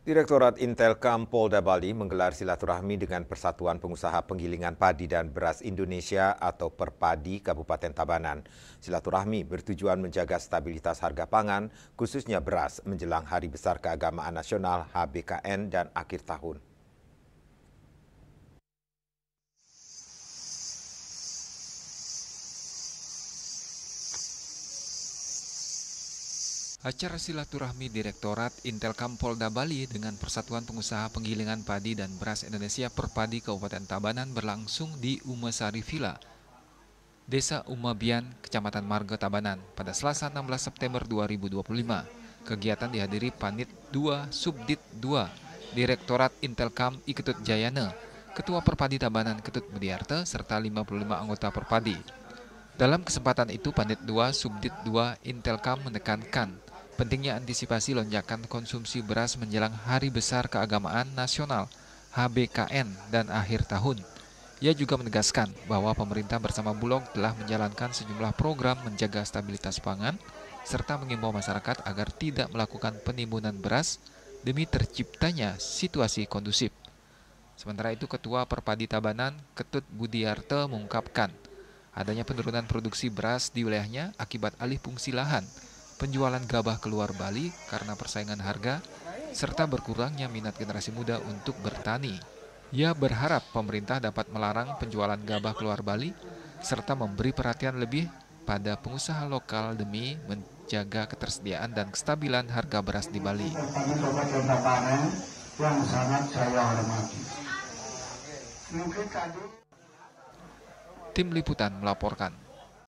Direktorat Intelkam Polda Bali menggelar silaturahmi dengan Persatuan Pengusaha Penggilingan Padi dan Beras Indonesia atau Perpadi Kabupaten Tabanan. Silaturahmi bertujuan menjaga stabilitas harga pangan, khususnya beras, menjelang Hari Besar Keagamaan Nasional HBKN dan akhir tahun. Acara silaturahmi Direktorat Intelkam Polda Bali dengan Persatuan Pengusaha Penggilingan Padi dan Beras Indonesia Perpadi Kabupaten Tabanan berlangsung di Umesari Villa, Desa Umabian, Kecamatan Marga Tabanan pada Selasa 16 September 2025. Kegiatan dihadiri Panit 2 Subdit 2 Direktorat Intelkam Iketut Jayana, Ketua Perpadi Tabanan Ketut Budiarte, serta 55 anggota Perpadi. Dalam kesempatan itu, Panit 2 Subdit 2 Intelkam menekankan pentingnya antisipasi lonjakan konsumsi beras menjelang Hari Besar Keagamaan Nasional HBKN dan akhir tahun. Ia juga menegaskan bahwa pemerintah bersama Bulog telah menjalankan sejumlah program menjaga stabilitas pangan serta mengimbau masyarakat agar tidak melakukan penimbunan beras demi terciptanya situasi kondusif. Sementara itu, Ketua Perpadi Tabanan Ketut Budiarte mengungkapkan adanya penurunan produksi beras di wilayahnya akibat alih fungsi lahan, penjualan gabah keluar Bali karena persaingan harga, serta berkurangnya minat generasi muda untuk bertani. Ia berharap pemerintah dapat melarang penjualan gabah keluar Bali, serta memberi perhatian lebih pada pengusaha lokal demi menjaga ketersediaan dan kestabilan harga beras di Bali. Yang sangat saya hormati. Tim Liputan melaporkan.